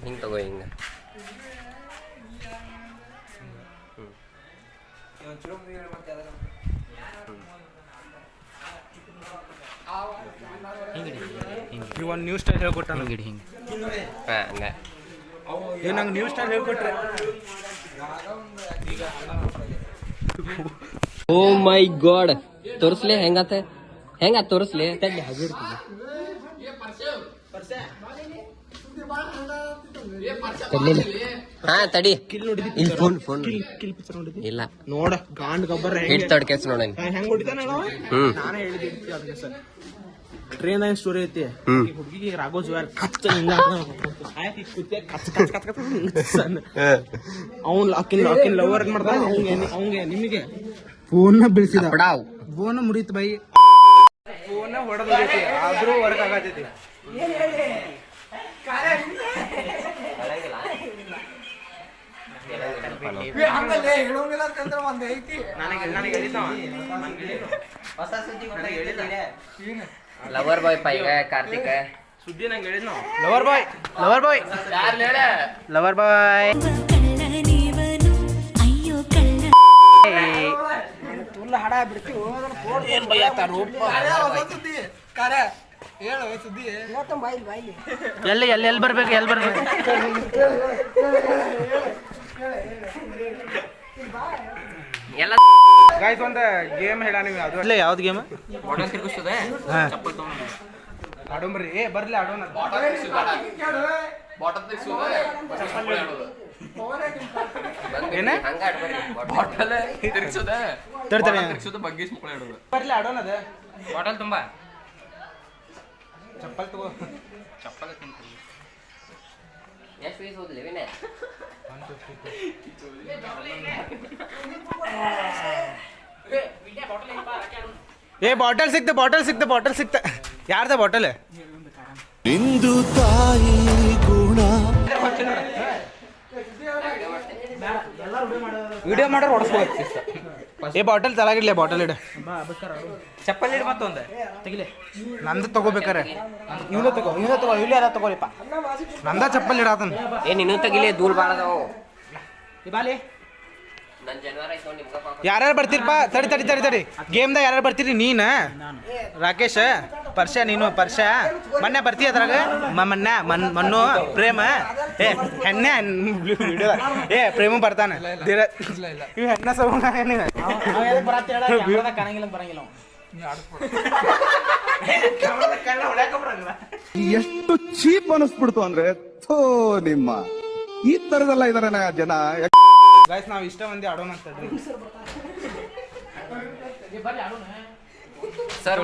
ಹಿಂಗೆ ತಗೋ ಹಿಂಗೆ. ನೀವು ಒಂದು ನ್ಯೂ ಸ್ಟೈಲ್ ಹೇಳ್ಕೊಟ್ಟ ಹಿಂಗೆ ಹಿಂಗೆ. ಹಾಂ ಹಂಗೆ. ನಂಗೆ ನ್ಯೂ ಸ್ಟೈಲ್ ಹೇಳ್ಕೊಟ್ರೆ. ಓ ಮೈ ಗಾಡ್, ತೋರಿಸ್ಲಿ ಹೆಂಗಾತ ಹೆಂಗ ತೋರಿಸ್ಲಿ ತಡ್ಲಿ ಹಗಿರ್ತೀನಿ. ಹಾ ತಡಿ, ಇಲ್ಲಿ ಫೋನ್ ಇಲ್ಲ ನೋಡ ಗಾಂಡ್ ಗೊಬ್ಬರ ಹಿಟ್ ತಡ್ಕೆಸ್ ನೋಡ ಹೆಂಗ್ ಹೊಡಿತಾನ. ನಾನೇ ಹೇಳಿದ್ದೆ ಅದಕ್ಕೆ ಸರ್. ಟ್ರೈನ್ ಸ್ಟೋರಿ ಐತಿ, ಹುಡುಗಿಗೆ ರಾಘೋ ಜುವಾರ್ ಅವ್ನ್ ಅಕ್ಕಿನ ಲವರ್ ಮಾಡ್ತಾನ. ಅವಂಗೆ ನಿಮಗೆ ಫೋನ್ ಬೀಳ್ಸಿದ, ಫೋನ್ ಮುಡೀತ್ ಬೈ, ಫೋನ್ ಹೊಡೆದೈತಿ ಆದ್ರೂ ವರ್ಕ್ ಆಗತೈತಿ. ಲವರ್ ಬಾಯ್ ಪೈಗ ಕಾರ್ತಿಕ ಸುದ್ದಿ ನಂಗೆ ಹೇಳಿದ್ ನಾವು. ಲವರ್ ಬಾಯ್ ಲವರ್ ಬಾಯ್ ಹಾಡ ಬಿಡ್ತೀವಿ. ಎಲ್ಲಿ ಬರ್ಬೇಕು ಎಲ್ಲ ಗಾಯ್ಸ್ ಒಂದು ಗೇಮ್ ಹೇಳ ನೀವು. ಅದು ಅಲ್ಲೇ ಯಾವ್ದು ಗೇಮ್ ಆಡೋಮ್ರಿ. ಬರ್ಲಿ ಆಡೋಣ. ಬರ್ಲಿ ಆಡೋಣ. ಅದ ಬಾಟಲ್ ತುಂಬಾ ಚಪ್ಪಲ್ ತಗೋ. ಚಪ್ಪಲ್ ಎಷ್ಟು ಪೀಸ್ ಹೋದ್ಲಿ ವಿನೇ? ಬಾಟಲ್ ಸಿಕ್ತ. ಯಾರ್ದ ಬಾಟಲ್? ಇಂದು ತಾಯಿ ಗುಣ. ವಿಡಿಯೋ ಮಾಡೋರು ಹೊಡ್ಸ್ಬೇಕು. ಬಾಟಲ್ ತಲಾಗಿಡ್ಲಿ, ಬಾಟಲ್ ಇಡ. ಚಪ್ಪಲ್ ಇಡ್ ಮತ್ತೊಂದು ತೆಗಿಲಿ. ನಂದು ತಗೋಬೇಕಾರೆ ಇವನ ತಗೋ ಇಲ್ಲಿ ಯಾರ ತಗೋರಿಪ್ಪ. ನಂದ ಚಪ್ಪಲ್ ಇಡಾತನ. ನೀನು ತೆಗಿಲಿ, ಧೂಳ್ ಬಾಳದವು. ಬಾಲಿ ಯಾರ್ಯಾರು ಬರ್ತೀರಪ್ಪ? ತಡಿ ಗೇಮ್ದಾಗ ಯಾರ್ಯಾರು ಬರ್ತೀರಿ? ನೀನ, ರಾಕೇಶ್, ಪರ್ಷ, ನೀನು ಪರ್ಷ ಮೊನ್ನೆ ಬರ್ತೀಯ ಅದ್ರಾಗ. ಮನ್ನು, ಪ್ರೇಮ, ಹೆಣ್ಣೆ ವಿಡಿಯೋ ಪ್ರೇಮ ಬರ್ತಾನೆ. ಇವ್ ಹೆಣ್ಣ ಎಷ್ಟು ಚೀಪ್ ಅನಿಸ್ಬಿಡ್ತು ಅಂದ್ರೆ ಥೋ ನಿಮ್ಮ ಈ ತರದೆಲ್ಲ ಇದಾರೆ ಜನ. ಗೈಸ್ ನಾವ್ ಇಷ್ಟ ಮಂದಿ ಆಡೋಣ ಅಂತ ಸರ್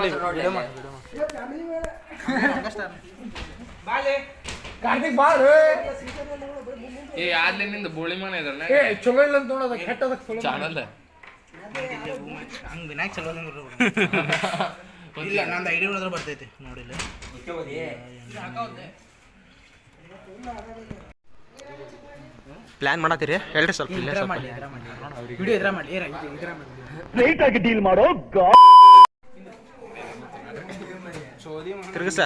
ಕಾರ್ತಿಕ್ ಬಾಳ ಆದ್ಲಿಂದ ಬೋಳಿ ಮನೆ ಇದಾರೆ ಚಲೋ ಇಲ್ಲ ಅಂತ ನೋಡೋದ ಕೆಟ್ಟದ ಚಾನಲ್ ಹಂಗ ವಿನಾಯಕ್ ಚಲೋ ಇಲ್ಲ. ನಂದು ಐಡಿ ಹೊಡೆದ್ರೆ ಬರ್ತೈತಿ ನೋಡಿಲ್ಲ. ಪ್ಲಾನ್ ಮಾಡತ್ತೀರಿ ಹೇಳ್ರಿ ಸ್ವಲ್ಪ. ವಿಡಿಯೋ ಇದ್ರ ಮಾಡಿ ಲೈಟಾಗಿ ಡೀಲ್ ಮಾಡೋ ತಿರ್ಗಸ.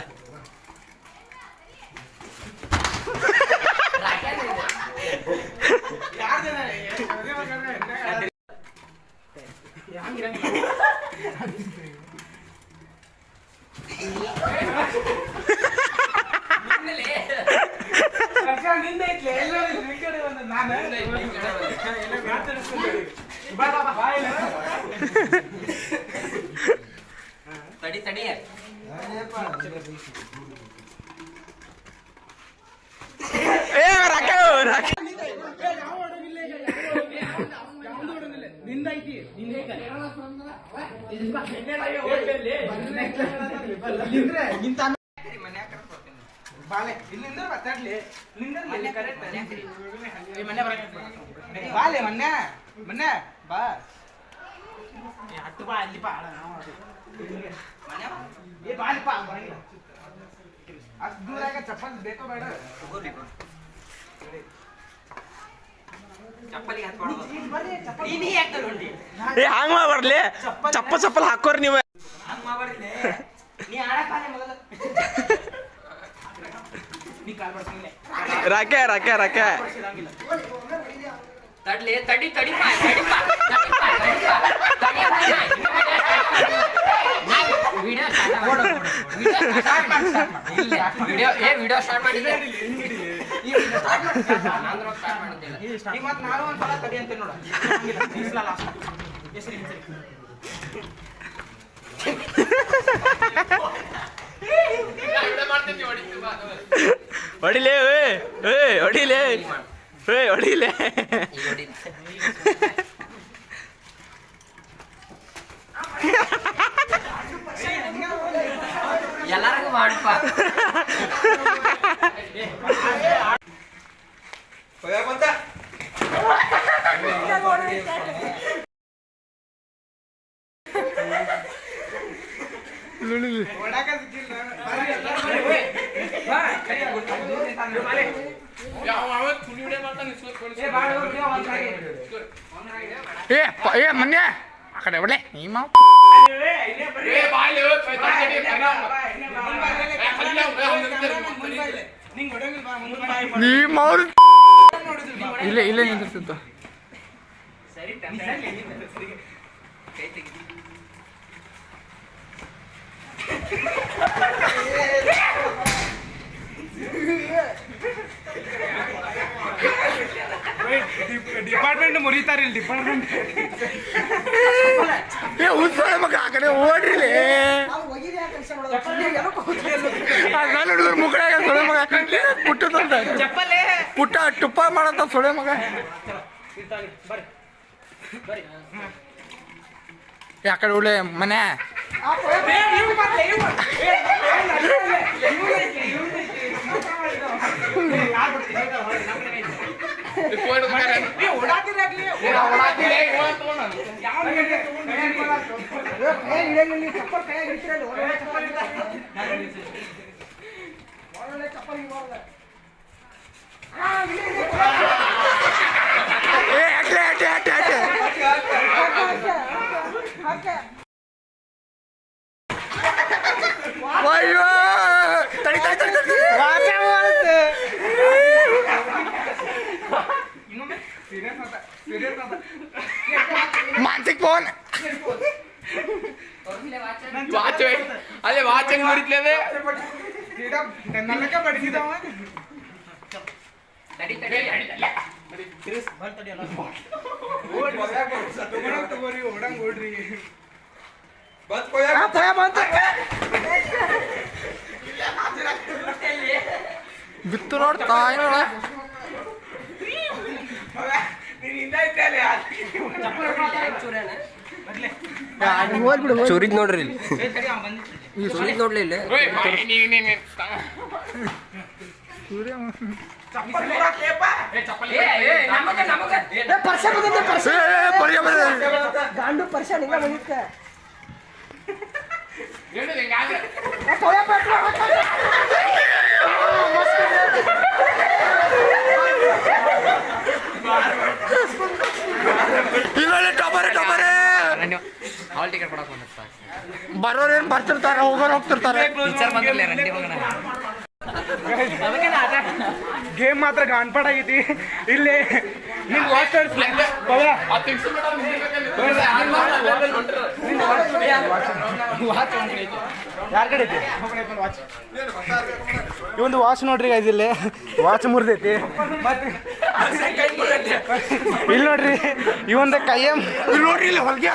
ತಡಿ ಬಾಲೆ ಇಲ್ಲಿಂದ ಮಾತಾಡ್ಲಿ. ಬಾಲೆ ಮೊನ್ನೆ ಬಾ ಹತ್ತು ಬಾ ಅಲ್ಲಿ ಬಾ ಬಾಲಿಪ್ಪ. ಅಷ್ಟು ದೂರಾಗ ಚಪ್ಪಲ್ ಬೇಕೋ ಬೇಡ? ಹಂಗ ಬರ್ಲಿ. ಚಪ್ಪಲ್ ಹಾಕೋರಿ ನೀವು. ರಾಕೆ ರಾಕೆ ರಾಕೆ ತಡ್ಲಿ ತಡಿ ತಡಿ ವಿಡಿಯೋ ಸ್ಟಾರ್ಟ್ ಮಾಡಿದ್ದೆ ಈಗ ಮತ್ತೆ ನಾನು ಒಂದ್ಸಲ ತಡಿ ಅಂತ ನೋಡ ಹೊಡಿಲೇ ಹೊಡಿಲೇ ಹೊಡಿಲೇ ಎಲ್ಲರಿಗೂ ಮಾಡಪ್ಪ ಮೊನ್ನೆ ಆ ಕಡೆ ಒಳ್ಳೆ ನಿಮ್ಮ ನೀಮವ್ರು ಇಲ್ಲೇ ಇಲ್ಲೇ ನಿಂತಿರ್ತಿತ್ತು ಡಿಪಾರ್ಟ್ಮೆಂಟ್ ಮುರಿತಾರೆ ಇಲ್ಲಿ ಡಿಪಾರ್ಟ್ಮೆಂಟ್ ಉತ್ಸವ ಮಗ ಆ ಕಡೆ ಓಡ್ರಿಲಿ ಹುಡುಗರು ಮುಕ್ಕಳಾಗ ಸೊಳೆ ಮಗ ಪುಟ್ಟದಂತ ಪುಟ್ಟ ಟುಪ್ಪ ಮಾಡಂತ ಸೊಳೆ ಮಗ ಯಾಕಡೆ ಒಳ್ಳೆ ಮನೆ ಅಯ್ಯೋ ತಡಿ ತಡಿ ತಡಿ ಮಾನಸಿಕ ಫೋನ್ ವಾಚ್ ಅದೇ ವಾಚ್ ಹೆಂಗ್ ಮುರಿತ್ಲೇವೆ ನಲ್ಲಕ್ಕೆ ಬಡಿಸಿದವ ತಡಿ ತಡಿ ತಗೋರಿ ಓಡಂಗ್ ಓಡ್ರಿ ಬಿತ್ತು ನೋಡ್ತಾ ಏನೋಳ ಚೂರಿದ್ ನೋಡ್ರಿ ಇಲ್ಲಿ ಚೂರಿದ್ ನೋಡ್ಲಿ ಇಲ್ಲಿ ಗಾಂಡು ಪರ್ಷ ನಿಂಗ ಬಂದಿತ್ತ ಹಾಲ್ ಟಿಕೆಟ್ ಕೊಡಕ್ ಬಂದಿರ್ತ ಬರೋರೇನ್ ಬರ್ತಿರ್ತಾರ ಹೋಗೋರು ಹೋಗ್ತಿರ್ತಾರೆ ಟೀಚರ್ ಬಂದಿಲ್ಲ ರಂಡಿ ಮಗನ ಗೇಮ್ ಮಾತ್ರ ಗಾನ್ಪಾಡ್ ಆಗೈತಿ ಇಲ್ಲಿ ನಿನ್ ವಾಚ್ ಯಾರ ಕಡೆ ಐತಿ ಇವೊಂದು ವಾಚ್ ನೋಡ್ರಿ ಇಲ್ಲಿ ವಾಚ್ ಮುರಿದೈತಿ ಮತ್ತೆ ಇಲ್ಲಿ ನೋಡ್ರಿ ಇವೊಂದು ಕೈಯಂ ಇಲ್ಲಿ ನೋಡ್ರಿ ಇಲ್ಲಿ ಹೊಲ್ಗೆ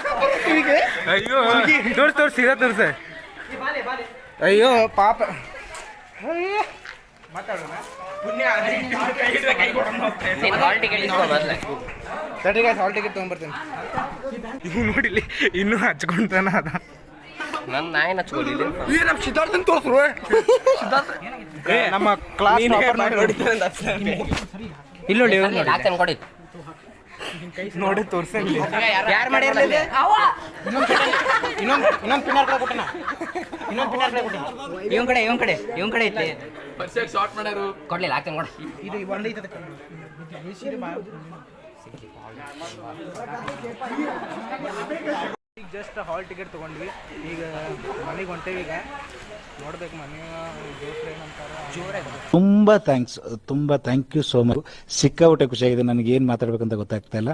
ಅಯ್ಯೋ ತೋರ್ಸ್ ತೋರ್ಸ್ ಸೀದಾ ತೋರ್ಸ ಅಯ್ಯೋ ಪಾಪ ಮಾತಾಡೋಣ ಹಾಲ್ ಟಿಕೆಟ್ ಇಸ್ಕೊ ಮೊದ್ಲು ತಡ್ರಿ ಗಾಯ್ಸ್ ಹಾಲ್ ಟಿಕೆಟ್ ತೊಗೊಂಡ್ಬರ್ತೇನೆ ಇವ್ ನೋಡಿಲಿ ಇನ್ನೂ ಹಚ್ಕೊಂತಾನ ಅದ ನನ್ನ ನಾಯಿನ ಹಚ್ಕೊಂಡಿದ್ದೆ ಈ ನಮ್ಮ ಸಿದ್ಧಾರ್ಥನ್ ತೋರ್ಸ್ರು ನಮ್ಮ ಕ್ಲಾಸ್ ಇಲ್ಲಿ ನೋಡಿ ಯಾಕೆ ಕೊಡಿ ನೋಡಿ ತೋರ್ಸಂಗಿಲ್ಲ ಯಾರು ಮಾಡಿರ್ಲಿಲ್ಲ ಇನ್ನೊಂದು ಪಿನ್ನರ್ ಕಡೆ ಕೊಟ್ಟನ ಇನ್ನೊಂದು ಪಿನ್ನರ್ ಕಡೆ ಕೊಟ್ಟನ ಇವನ್ ಕಡೆ ಐತಿ ಶಾರ್ಟ್ ಮಾಡ್ಯಾರು ಕೊಡ್ಲಿಲ್ಲ ಹಾಕ್ತೇನೆ ಕೊಡ ಇದು ಒಂದೈತದ ಈಗ ಜಸ್ಟ್ ಹಾಲ್ ಟಿಕೆಟ್ ತೊಗೊಂಡ್ವಿ ಈಗ ಮನೆಗೆ ಹೊಂಟೇವಿ ಈಗ ನೋಡ್ಬೇಕು ಮನೆ ದೋಸ್ರು ಏನಂತಾರೆ ತುಂಬಾ ಥ್ಯಾಂಕ್ಸ್, ತುಂಬಾ ಥ್ಯಾಂಕ್ ಯು ಸೋ ಮಚ್. ಸಿಕ್ಕಾಪಟ್ಟೆ ಖುಷಿಯಾಗಿದೆ, ನನಗೆ ಏನು ಮಾತಾಡ್ಬೇಕಂತ ಗೊತ್ತಾಗ್ತಾ ಇಲ್ಲ.